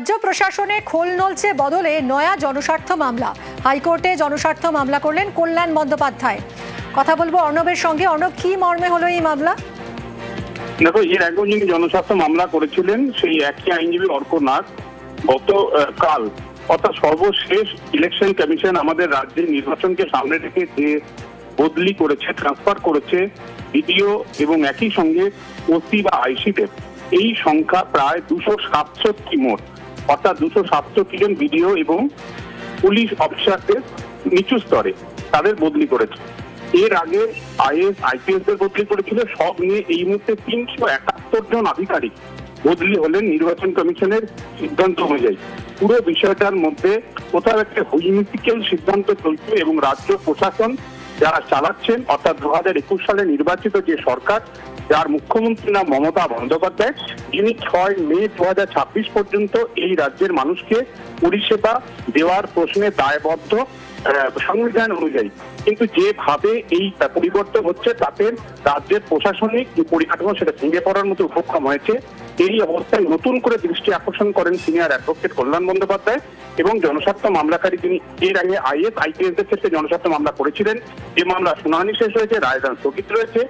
রাজ্য প্রশাসনে খোল নলছে বদলে নয়া জনস্বার্থ মামলা। হাইকোর্টে জনস্বার্থ মামলা করলেন কল্যাণ বন্দ্যোপাধ্যায়। কথা বলবো অর্ণবের সঙ্গে। অর্ণব, কি মর্মে হলো এই মামলা? দেখো, এর আগেও যিনি জনস্বার্থ মামলা করেছিলেন সেই একই আইনজীবী অর্ক নাথ গতকাল অর্থাৎ সর্বশেষ ইলেকশন কমিশন আমাদের রাজ্যের নির্বাচনকে সামনে রেখে যে বদলি করেছে, ট্রান্সফার করেছে বিডিও এবং একই সঙ্গে ওসি বা আইসিদের, এই সংখ্যা প্রায় 267 মোট, অর্থাৎ 267 জন বিডিও এবং পুলিশ অফিসারদের নিচু স্তরে তাদের বদলি করেছে। এর আগে আইএস আইপিএস দের বদলি করেছিল। সব নিয়ে এই মুহূর্তে 371 জন আধিকারিক বদলি হলেন নির্বাচন কমিশনের সিদ্ধান্ত অনুযায়ী। পুরো বিষয়টার মধ্যে কোথাও একটা হুইমিস্টিক্যাল সিদ্ধান্ত চলছে এবং রাজ্য প্রশাসন যারা চালাচ্ছেন, অর্থাৎ 2021 সালে নির্বাচিত যে সরকার, যার মুখ্যমন্ত্রী নাম মমতা বন্দ্যোপাধ্যায়, যিনি 6 মে 2026 পর্যন্ত এই রাজ্যের মানুষকে পরিষেবা দেওয়ার প্রশ্নে দায়বদ্ধ সংবিধান অনুযায়ী। কিন্তু যেভাবে এই পরিবর্তন হচ্ছে তাতে রাজ্যের প্রশাসনিক যে পরিকাঠামো সেটা ভেঙে পড়ার মতো উপক্রম হয়েছে। এই অবস্থায় নতুন করে দৃষ্টি আকর্ষণ করেন সিনিয়র অ্যাডভোকেট কল্যাণ বন্দ্যোপাধ্যায় এবং জনস্বার্থ মামলাকারী, যিনি এর আগে আইএস আইপিএস দের ক্ষেত্রে জনস্বার্থ মামলা করেছিলেন। যে মামলা শুনানি শেষ হয়েছে, রায়দান স্থগিত রয়েছে।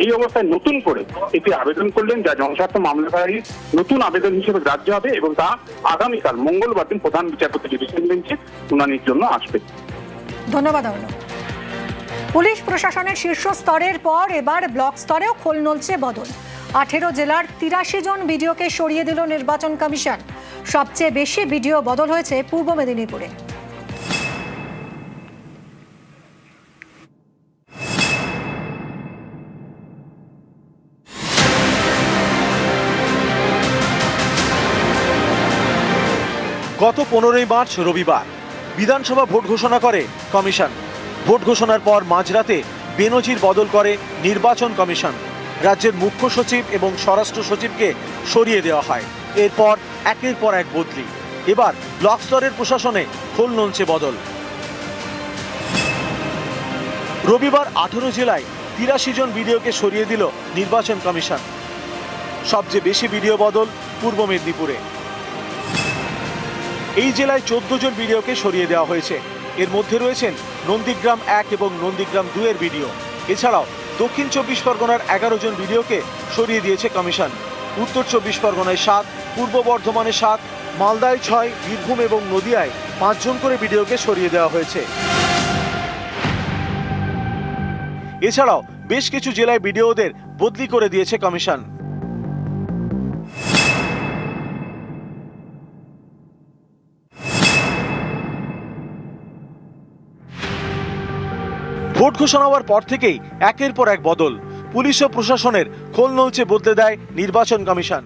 এই অবস্থায় নতুন করে এটি আবেদন করলেন, যা জনস্বার্থ মামলাকারীর নতুন আবেদন হিসেবে গ্রাহ্য হবে এবং তা আগামীকাল মঙ্গলবার দিন প্রধান বিচারপতি ডিভিশন বেঞ্চে শুনানির জন্য আসবে। ধন্যবাদ অর্ণব। পুলিশ প্রশাসনের শীর্ষ স্তরের পর এবার ব্লক স্তরেও খোল নলছে বদল। 18 জেলার 83 জন বিডিওকে সরিয়ে দিল নির্বাচন কমিশন। সবচেয়ে বেশি বিডিও বদল হয়েছে পূর্ব মেদিনীপুরে। গত 15ই মার্চ রবিবার বিধানসভা ভোট ঘোষণা করে কমিশন। ভোট ঘোষণার পর মাঝরাতে বেনজির বদল করে নির্বাচন কমিশন। রাজ্যের মুখ্য সচিব এবং স্বরাষ্ট্র সচিবকে সরিয়ে দেওয়া হয়। এরপর একের পর এক বদলি। এবার ব্লক স্তরের প্রশাসনে খোল নলছে বদল। রবিবার 18 জেলায় 83 জন বিডিওকে সরিয়ে দিল নির্বাচন কমিশন। সবচেয়ে বেশি বিডিও বদল পূর্ব মেদিনীপুরে। এই জেলায় 14 জন বিডিওকে সরিয়ে দেওয়া হয়েছে। এর মধ্যে রয়েছেন নন্দীগ্রাম 1 এবং নন্দীগ্রাম 2 এর বিডিও। এছাড়াও দক্ষিণ 24 পরগনার 11 জন বিডিওকে সরিয়ে দিয়েছে কমিশন। উত্তর 24 পরগনায় 7, পূর্ব বর্ধমানে 7, মালদায় 6, বীরভূম এবং নদিয়ায় 5 জন করে বিডিওকে সরিয়ে দেওয়া হয়েছে। এছাড়াও বেশ কিছু জেলায় বিডিওদের বদলি করে দিয়েছে কমিশন। ভোট ঘোষণা হওয়ার পর থেকেই একের পর এক বদল। পুলিশ ও প্রশাসনের খোল নলছে বদলে দেয় নির্বাচন কমিশন।